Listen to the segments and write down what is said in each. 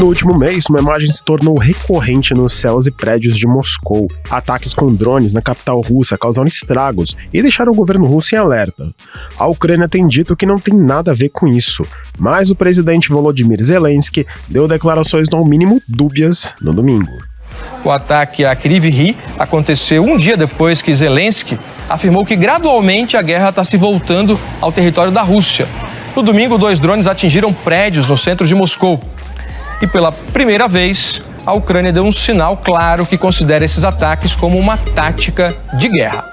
No último mês, uma imagem se tornou recorrente nos céus e prédios de Moscou. Ataques com drones na capital russa causaram estragos e deixaram o governo russo em alerta. A Ucrânia tem dito que não tem nada a ver com isso, mas o presidente Volodymyr Zelensky deu declarações no mínimo dúbias no domingo. O ataque a Kryvyi Rih aconteceu um dia depois que Zelensky afirmou que gradualmente a guerra está se voltando ao território da Rússia. No domingo, 2 drones atingiram prédios no centro de Moscou. E pela primeira vez, a Ucrânia deu um sinal claro que considera esses ataques como uma tática de guerra.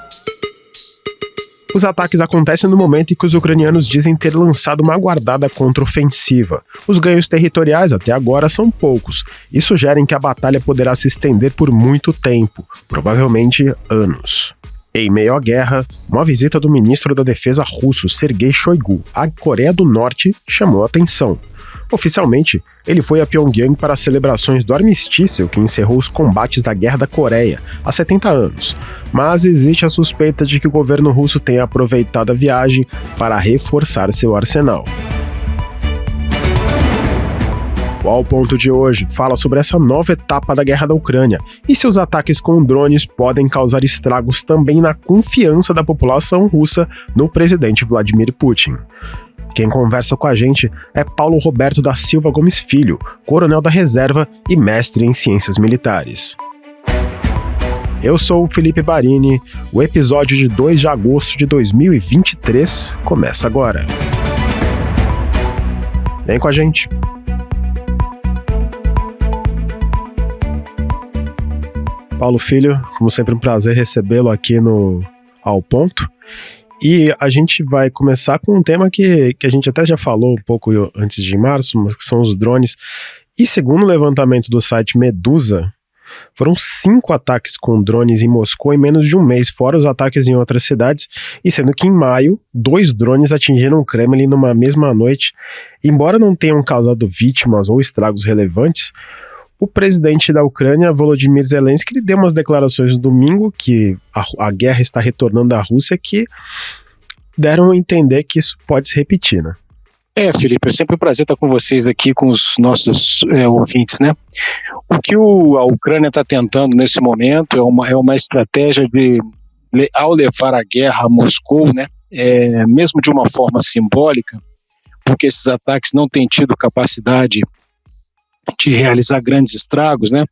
Os ataques acontecem no momento em que os ucranianos dizem ter lançado uma aguardada contraofensiva. Os ganhos territoriais até agora são poucos e sugerem que a batalha poderá se estender por muito tempo, provavelmente anos. Em meio à guerra, uma visita do ministro da Defesa russo Sergei Shoigu à Coreia do Norte chamou a atenção. Oficialmente, ele foi a Pyongyang para as celebrações do armistício que encerrou os combates da Guerra da Coreia há 70 anos, mas existe a suspeita de que o governo russo tenha aproveitado a viagem para reforçar seu arsenal. O Ao Ponto de hoje fala sobre essa nova etapa da guerra da Ucrânia e se os ataques com drones podem causar estragos também na confiança da população russa no presidente Vladimir Putin. Quem conversa com a gente é Paulo Roberto da Silva Gomes Filho, coronel da reserva e mestre em ciências militares. Eu sou o Felipe Barini, o episódio de 2 de agosto de 2023 começa agora. Vem com a gente! Paulo Filho, como sempre um prazer recebê-lo aqui no Ao Ponto. E a gente vai começar com um tema que a gente até já falou um pouco antes de março, que são os drones. E segundo o levantamento do site Medusa, foram 5 ataques com drones em Moscou em menos de um mês, fora os ataques em outras cidades, e sendo que em maio, 2 drones atingiram o Kremlin numa mesma noite. Embora não tenham causado vítimas ou estragos relevantes, o presidente da Ucrânia, Volodymyr Zelensky, deu umas declarações no domingo que a guerra está retornando à Rússia que deram a entender que isso pode se repetir, né? Felipe, é sempre um prazer estar com vocês aqui, com os nossos ouvintes, né? O que a Ucrânia está tentando nesse momento é uma estratégia de, ao levar a guerra a Moscou, né? Mesmo de uma forma simbólica, porque esses ataques não têm tido capacidade de realizar grandes estragos, né?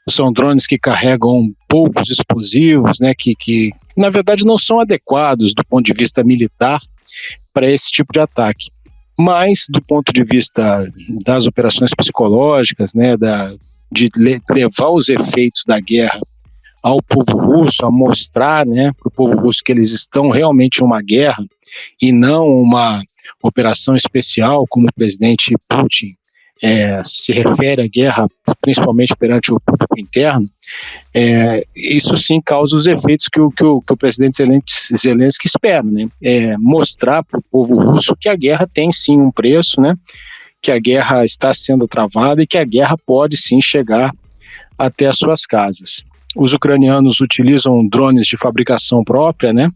São drones que carregam poucos explosivos, né? Que na verdade não são adequados do ponto de vista militar para esse tipo de ataque. Mas do ponto de vista das operações psicológicas, né? De levar os efeitos da guerra ao povo russo, a mostrar, né? Para o povo russo que eles estão realmente em uma guerra e não uma operação especial, como o presidente Putin se refere à guerra, principalmente perante o público interno, isso sim causa os efeitos que o presidente Zelensky espera, né? Mostrar para o povo russo que a guerra tem sim um preço, né? Que a guerra está sendo travada e que a guerra pode sim chegar até as suas casas. Os ucranianos utilizam drones de fabricação própria, né?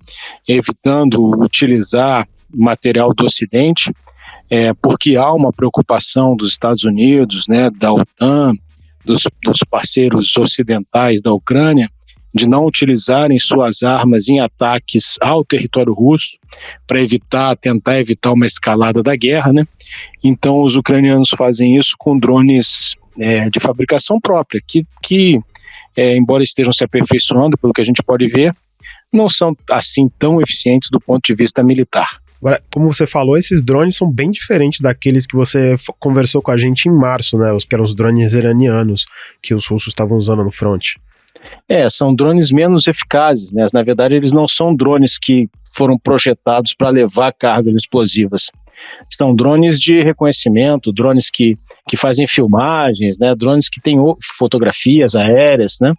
Evitando utilizar material do Ocidente, porque há uma preocupação dos Estados Unidos, né, da OTAN, dos parceiros ocidentais da Ucrânia, de não utilizarem suas armas em ataques ao território russo para tentar evitar uma escalada da guerra, né? Então os ucranianos fazem isso com drones de fabricação própria, que embora estejam se aperfeiçoando, pelo que a gente pode ver, não são assim tão eficientes do ponto de vista militar. Agora, como você falou, esses drones são bem diferentes daqueles que você conversou com a gente em março, né? Os que eram os drones iranianos que os russos estavam usando no front. São drones menos eficazes, né? Na verdade, eles não são drones que foram projetados para levar cargas explosivas. São drones de reconhecimento, drones que fazem filmagens, né? Drones que têm fotografias aéreas, né?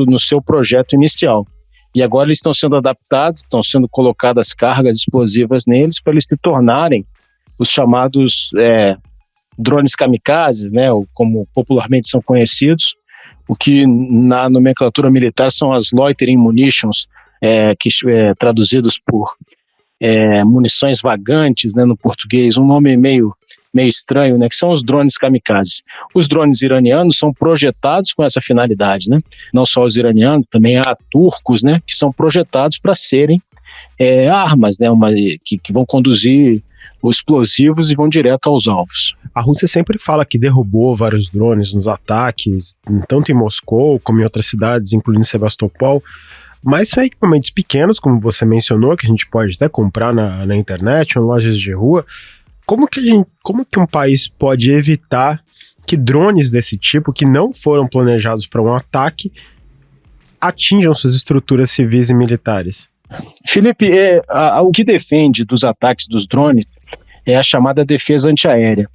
No seu projeto inicial. E agora eles estão sendo adaptados, estão sendo colocadas cargas explosivas neles para eles se tornarem os chamados drones kamikazes, né, ou como popularmente são conhecidos, o que na nomenclatura militar são as loitering munitions, traduzidos por munições vagantes, né, no português, um nome meio meio estranho, né, que são os drones kamikazes. Os drones iranianos são projetados com essa finalidade, né? Não só os iranianos, também há turcos, né, que são projetados para serem armas, né, que vão conduzir os explosivos e vão direto aos alvos. A Rússia sempre fala que derrubou vários drones nos ataques, tanto em Moscou como em outras cidades, incluindo Sebastopol, mas são equipamentos pequenos, como você mencionou, que a gente pode até comprar na internet ou em lojas de rua. Como que um país pode evitar que drones desse tipo, que não foram planejados para um ataque, atinjam suas estruturas civis e militares? Felipe, o que defende dos ataques dos drones é a chamada defesa antiaérea.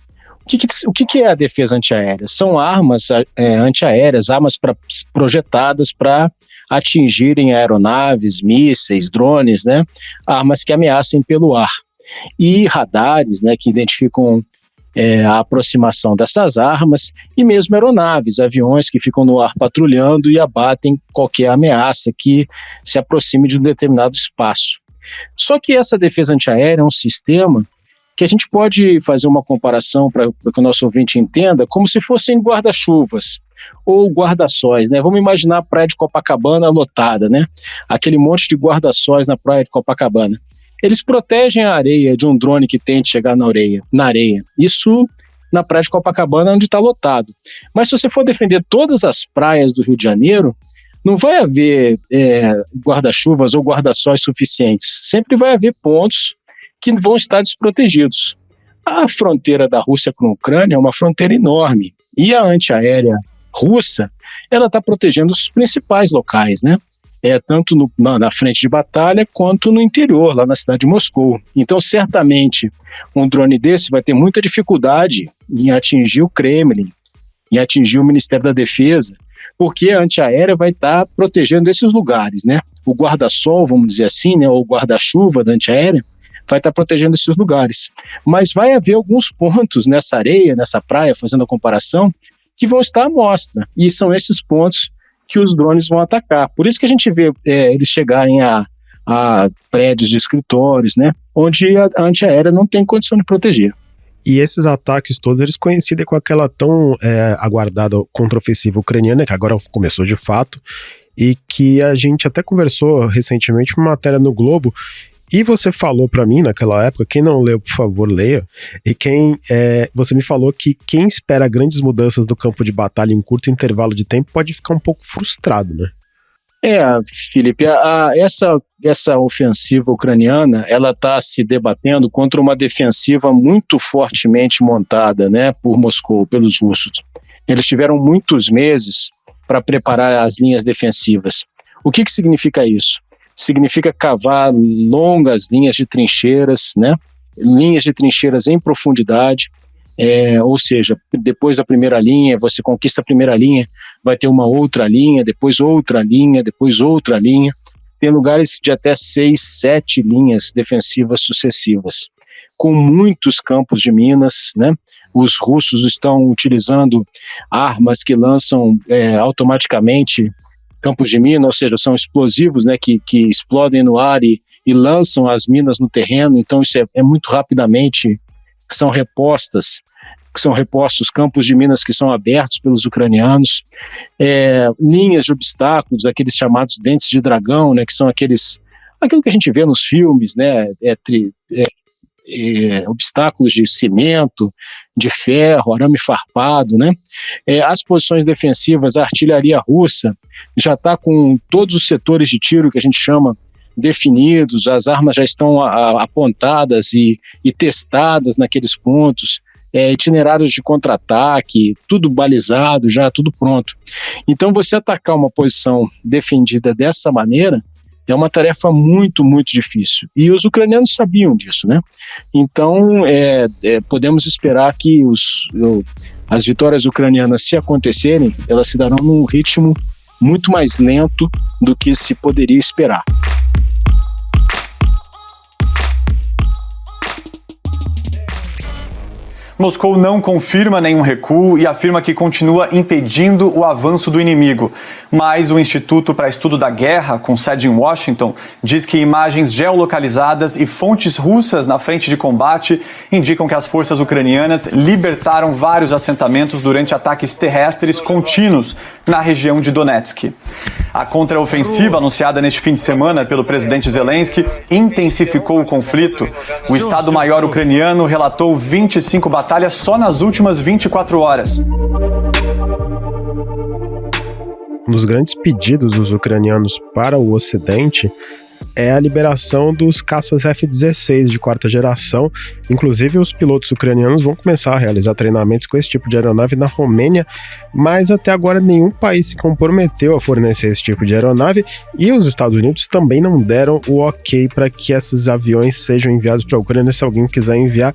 O que é a defesa antiaérea? São armas antiaéreas, armas projetadas para atingirem aeronaves, mísseis, drones, né? Armas que ameacem pelo ar. E radares, né, que identificam a aproximação dessas armas, e mesmo aeronaves, aviões que ficam no ar patrulhando e abatem qualquer ameaça que se aproxime de um determinado espaço. Só que essa defesa antiaérea é um sistema que a gente pode fazer uma comparação para que o nosso ouvinte entenda, como se fossem guarda-chuvas ou guarda-sóis, né? Vamos imaginar a praia de Copacabana lotada, né? Aquele monte de guarda-sóis na praia de Copacabana. Eles protegem a areia de um drone que tente chegar na areia. Isso na praia de Copacabana, onde está lotado. Mas se você for defender todas as praias do Rio de Janeiro, não vai haver guarda-chuvas ou guarda-sóis suficientes. Sempre vai haver pontos que vão estar desprotegidos. A fronteira da Rússia com a Ucrânia é uma fronteira enorme. E a antiaérea russa, ela está protegendo os principais locais, né? Tanto na frente de batalha quanto no interior, lá na cidade de Moscou. Então, certamente, um drone desse vai ter muita dificuldade em atingir o Kremlin, em atingir o Ministério da Defesa, porque a antiaérea vai estar protegendo esses lugares, né? O guarda-sol, vamos dizer assim, né? Ou o guarda-chuva da antiaérea, vai estar protegendo esses lugares. Mas vai haver alguns pontos nessa areia, nessa praia, fazendo a comparação, que vão estar à mostra. E são esses pontos que os drones vão atacar. Por isso que a gente vê eles chegarem a prédios de escritórios, né, onde a antiaérea não tem condição de proteger. E esses ataques todos, eles coincidem com aquela tão aguardada contraofensiva ucraniana, que agora começou de fato, e que a gente até conversou recentemente uma matéria no Globo. E você falou para mim naquela época, quem não leu, por favor, leia, e você me falou que quem espera grandes mudanças do campo de batalha em curto intervalo de tempo pode ficar um pouco frustrado, né? Felipe, essa ofensiva ucraniana, ela está se debatendo contra uma defensiva muito fortemente montada, né, por Moscou, pelos russos. Eles tiveram muitos meses para preparar as linhas defensivas. O que significa isso? Significa cavar longas linhas de trincheiras, né? Linhas de trincheiras em profundidade, ou seja, depois da primeira linha, você conquista a primeira linha, vai ter uma outra linha, depois outra linha, depois outra linha. Tem lugares de até 6, 7 linhas defensivas sucessivas, com muitos campos de minas, né? Os russos estão utilizando armas que lançam automaticamente campos de mina, ou seja, são explosivos, né, que explodem no ar e lançam as minas no terreno. Então isso é muito rapidamente, são repostos campos de minas que são abertos pelos ucranianos, linhas de obstáculos, aqueles chamados dentes de dragão, né, que são aquilo que a gente vê nos filmes, né, obstáculos de cimento, de ferro, arame farpado, né? As posições defensivas, a artilharia russa já está com todos os setores de tiro que a gente chama definidos, as armas já estão apontadas e testadas naqueles pontos, itinerários de contra-ataque, tudo balizado, já tudo pronto. Então você atacar uma posição defendida dessa maneira é uma tarefa muito, muito difícil. E os ucranianos sabiam disso, né? Então, podemos esperar que as vitórias ucranianas, se acontecerem, elas se darão num ritmo muito mais lento do que se poderia esperar. Moscou não confirma nenhum recuo e afirma que continua impedindo o avanço do inimigo. Mas o Instituto para Estudo da Guerra, com sede em Washington, diz que imagens geolocalizadas e fontes russas na frente de combate indicam que as forças ucranianas libertaram vários assentamentos durante ataques terrestres contínuos na região de Donetsk. A contraofensiva anunciada neste fim de semana pelo presidente Zelensky intensificou o conflito. O Estado-Maior ucraniano relatou 25 batalhas só nas últimas 24 horas. Um dos grandes pedidos dos ucranianos para o Ocidente é a liberação dos caças F-16 de quarta geração. Inclusive, os pilotos ucranianos vão começar a realizar treinamentos com esse tipo de aeronave na Romênia, mas até agora nenhum país se comprometeu a fornecer esse tipo de aeronave e os Estados Unidos também não deram o ok para que esses aviões sejam enviados para a Ucrânia se alguém quiser enviar.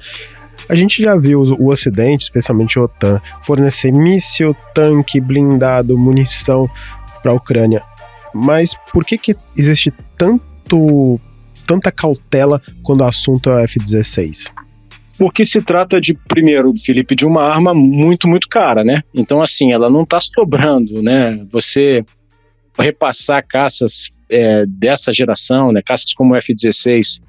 A gente já viu o Ocidente, especialmente a OTAN, fornecer míssil, tanque, blindado, munição para a Ucrânia. Mas por que existe tanta cautela quando o assunto é o F-16? Porque se trata de, primeiro, Felipe, de uma arma muito, muito cara, né? Então, assim, ela não está sobrando, né? Você repassar caças dessa geração, né? Caças como o F-16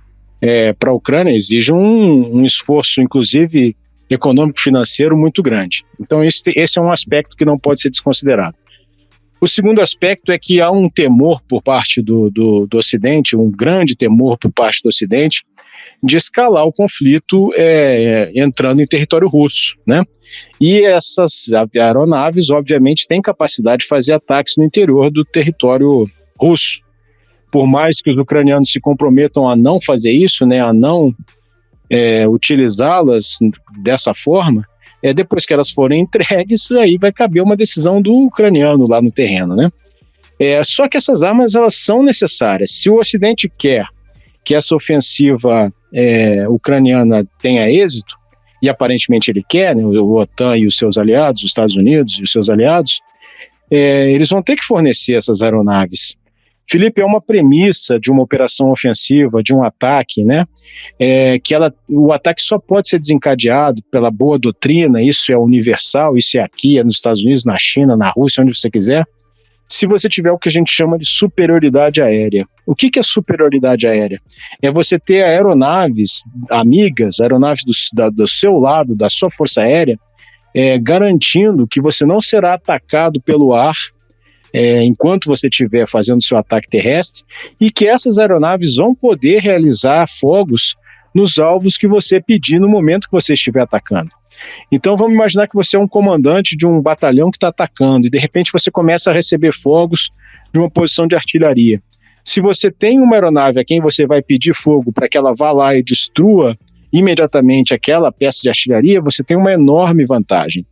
para a Ucrânia exige um esforço, inclusive econômico, financeiro muito grande. Então, esse é um aspecto que não pode ser desconsiderado. O segundo aspecto é que há um temor por parte do Ocidente, um grande temor por parte do Ocidente, de escalar o conflito entrando em território russo, né? E essas aeronaves, obviamente, têm capacidade de fazer ataques no interior do território russo. Por mais que os ucranianos se comprometam a não fazer isso, né, a não utilizá-las dessa forma, depois que elas forem entregues, aí vai caber uma decisão do ucraniano lá no terreno, né? Só que essas armas, elas são necessárias. Se o Ocidente quer que essa ofensiva ucraniana tenha êxito, e aparentemente ele quer, né, o OTAN e os seus aliados, os Estados Unidos e os seus aliados, eles vão ter que fornecer essas aeronaves. Felipe, é uma premissa de uma operação ofensiva, de um ataque, né? Que o ataque só pode ser desencadeado pela boa doutrina, isso é universal, isso é aqui, é nos Estados Unidos, na China, na Rússia, onde você quiser, se você tiver o que a gente chama de superioridade aérea. O que é superioridade aérea? É você ter aeronaves amigas, aeronaves do seu lado, da sua força aérea, garantindo que você não será atacado pelo ar enquanto você estiver fazendo seu ataque terrestre, e que essas aeronaves vão poder realizar fogos nos alvos que você pedir no momento que você estiver atacando. Então vamos imaginar que você é um comandante de um batalhão que está atacando e de repente você começa a receber fogos de uma posição de artilharia. Se você tem uma aeronave a quem você vai pedir fogo para que ela vá lá e destrua imediatamente aquela peça de artilharia, você tem uma enorme vantagem.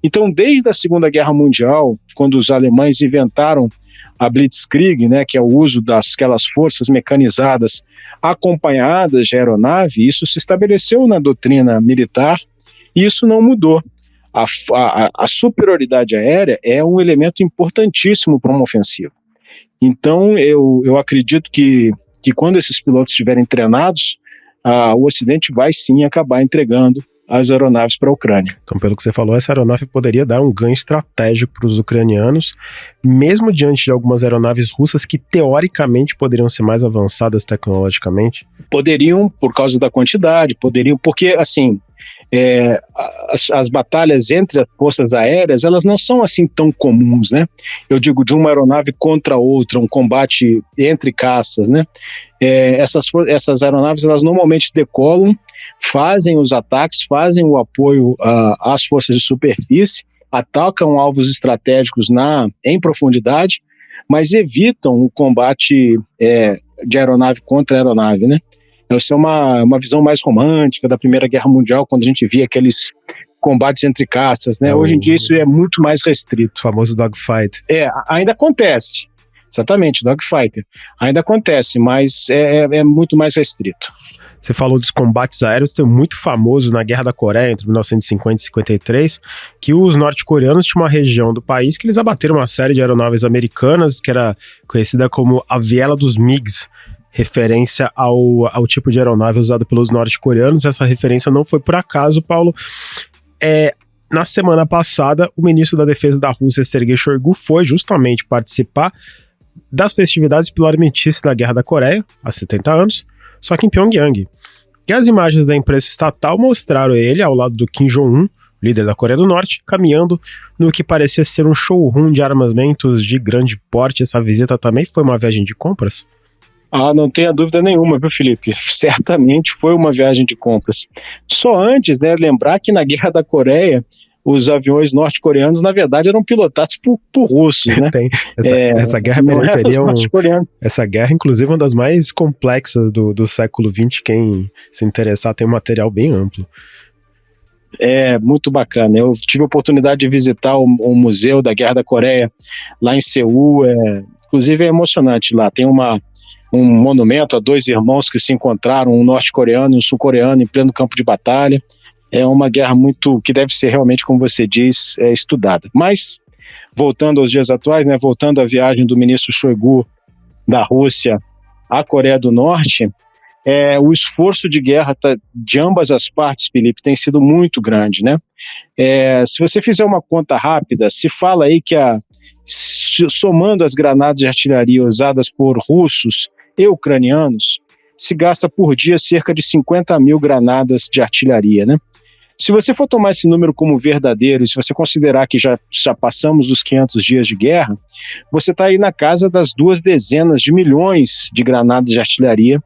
Então, desde a Segunda Guerra Mundial, quando os alemães inventaram a Blitzkrieg, né, que é o uso daquelas forças mecanizadas acompanhadas de aeronave, isso se estabeleceu na doutrina militar e isso não mudou. A superioridade aérea é um elemento importantíssimo para uma ofensiva. Então, eu acredito que quando esses pilotos estiverem treinados, o Ocidente vai sim acabar entregando as aeronaves para a Ucrânia. Então, pelo que você falou, essa aeronave poderia dar um ganho estratégico para os ucranianos, mesmo diante de algumas aeronaves russas que teoricamente poderiam ser mais avançadas tecnologicamente? Poderiam, por causa da quantidade, porque, assim, as batalhas entre as forças aéreas, elas não são assim tão comuns, né? Eu digo, de uma aeronave contra outra, um combate entre caças, né? Essas aeronaves, elas normalmente decolam, fazem os ataques, fazem o apoio às forças de superfície, atacam alvos estratégicos em profundidade, mas evitam o combate de aeronave contra aeronave, né? Essa é uma visão mais romântica da Primeira Guerra Mundial, quando a gente via aqueles combates entre caças, né? Hoje em dia isso é muito mais restrito. O famoso dogfight. Ainda acontece. Exatamente, dogfighter. Ainda acontece, mas é muito mais restrito. Você falou dos combates aéreos, tem muito famoso na Guerra da Coreia, entre 1950 e 53, que os norte-coreanos tinham uma região do país que eles abateram uma série de aeronaves americanas, que era conhecida como a Viela dos MiGs, referência ao tipo de aeronave usado pelos norte-coreanos. Essa referência não foi por acaso, Paulo. Na semana passada, o ministro da Defesa da Rússia, Sergei Shoigu, foi justamente participar das festividades pelo armistício da Guerra da Coreia, há 70 anos, só que em Pyongyang. E as imagens da imprensa estatal mostraram ele ao lado do Kim Jong-un, líder da Coreia do Norte, caminhando no que parecia ser um showroom de armamentos de grande porte. Essa visita também foi uma viagem de compras? Não tenha dúvida nenhuma, viu, Felipe? Certamente foi uma viagem de compras. Só antes, né, lembrar que na Guerra da Coreia, os aviões norte-coreanos, na verdade, eram pilotados por russos, né? Essa guerra mereceria Essa guerra, inclusive, é uma das mais complexas do século XX. Quem se interessar tem um material bem amplo. É muito bacana. Eu tive a oportunidade de visitar o Museu da Guerra da Coreia lá em Seul. Inclusive é emocionante lá. Tem um monumento a dois irmãos que se encontraram, um norte-coreano e um sul-coreano, em pleno campo de batalha. É uma guerra que deve ser realmente, como você diz, estudada. Mas, voltando aos dias atuais, né, voltando à viagem do ministro Shoigu da Rússia à Coreia do Norte, o esforço de guerra de ambas as partes, Felipe, tem sido muito grande, né? Se você fizer uma conta rápida, se fala aí que somando as granadas de artilharia usadas por russos e ucranianos, se gasta por dia cerca de 50 mil granadas de artilharia, né? Se você for tomar esse número como verdadeiro, e se você considerar que já passamos dos 500 dias de guerra, você está aí na casa das 200 milhões de granadas de artilharia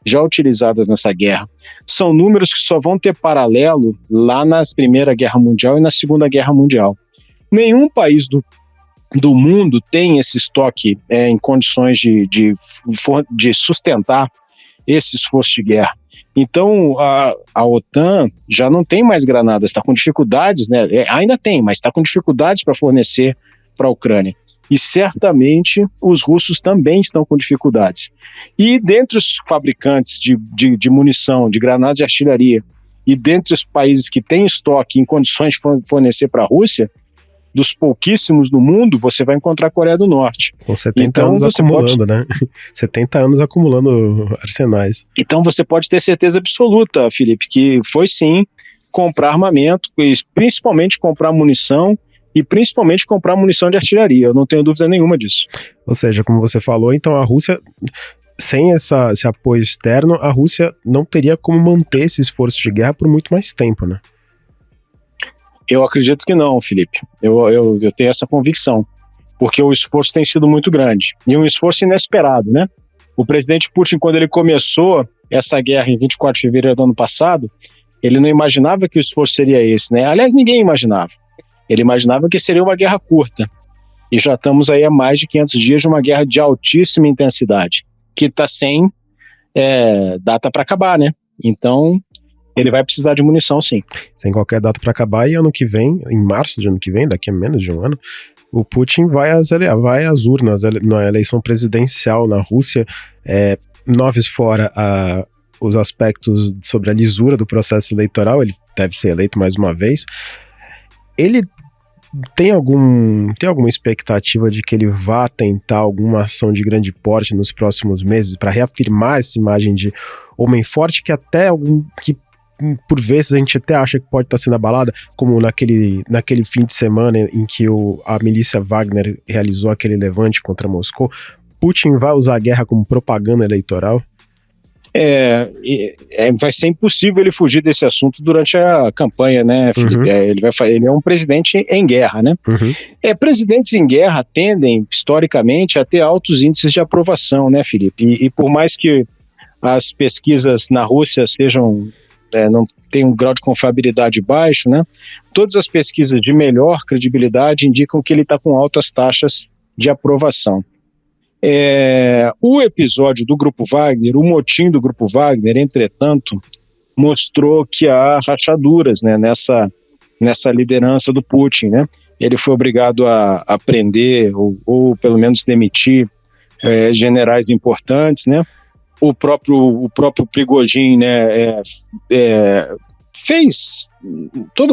já utilizadas nessa guerra. São números que só vão ter paralelo lá na Primeira Guerra Mundial e na Segunda Guerra Mundial. Nenhum país do mundo tem esse estoque em condições de sustentar esse esforço de guerra. Então, a OTAN já não tem mais granadas, está com dificuldades, né? Ainda tem, mas está com dificuldades para fornecer para a Ucrânia. E certamente os russos também estão com dificuldades. E dentre os fabricantes de munição, de granadas de artilharia, e dentre os países que têm estoque em condições de fornecer para a Rússia, dos pouquíssimos do mundo, você vai encontrar a Coreia do Norte. Com 70 anos acumulando, né? 70 anos acumulando arsenais. Então você pode ter certeza absoluta, Felipe, que foi sim comprar armamento, principalmente comprar munição, e principalmente comprar munição de artilharia. Eu não tenho dúvida nenhuma disso. Ou seja, como você falou, então a Rússia, sem esse apoio externo, a Rússia não teria como manter esse esforço de guerra por muito mais tempo, né? Eu acredito que não, Felipe. Eu tenho essa convicção, porque o esforço tem sido muito grande. E um esforço inesperado, né? O presidente Putin, quando ele começou essa guerra em 24 de fevereiro do ano passado, ele não imaginava que o esforço seria esse, né? Aliás, ninguém imaginava. Ele imaginava que seria uma guerra curta. E já estamos aí há mais de 500 dias de uma guerra de altíssima intensidade, que está sem data para acabar, né? Então, ele vai precisar de munição, sim. Sem qualquer data para acabar, e ano que vem, em março de ano que vem, daqui a menos de um ano, o Putin vai às urnas na eleição presidencial na Rússia, noves fora os aspectos sobre a lisura do processo eleitoral. Ele deve ser eleito mais uma vez. Ele tem alguma expectativa de que ele vá tentar alguma ação de grande porte nos próximos meses para reafirmar essa imagem de homem forte, que até que por vezes a gente até acha que pode estar sendo abalada, como naquele fim de semana em que a milícia Wagner realizou aquele levante contra Moscou? Putin vai usar a guerra como propaganda eleitoral? Vai ser impossível ele fugir desse assunto durante a campanha, né, Felipe? Uhum. Ele é um presidente em guerra, né? Uhum. Presidentes em guerra tendem, historicamente, a ter altos índices de aprovação, né, Felipe? E por mais que as pesquisas na Rússia não tenham um grau de confiabilidade baixo, né? Todas as pesquisas de melhor credibilidade indicam que ele está com altas taxas de aprovação. O episódio do Grupo Wagner, o motim do Grupo Wagner, entretanto, mostrou que há rachaduras, né, nessa liderança do Putin, né? Ele foi obrigado a prender ou pelo menos demitir generais importantes, né? O próprio Prigozhin, né, fez todo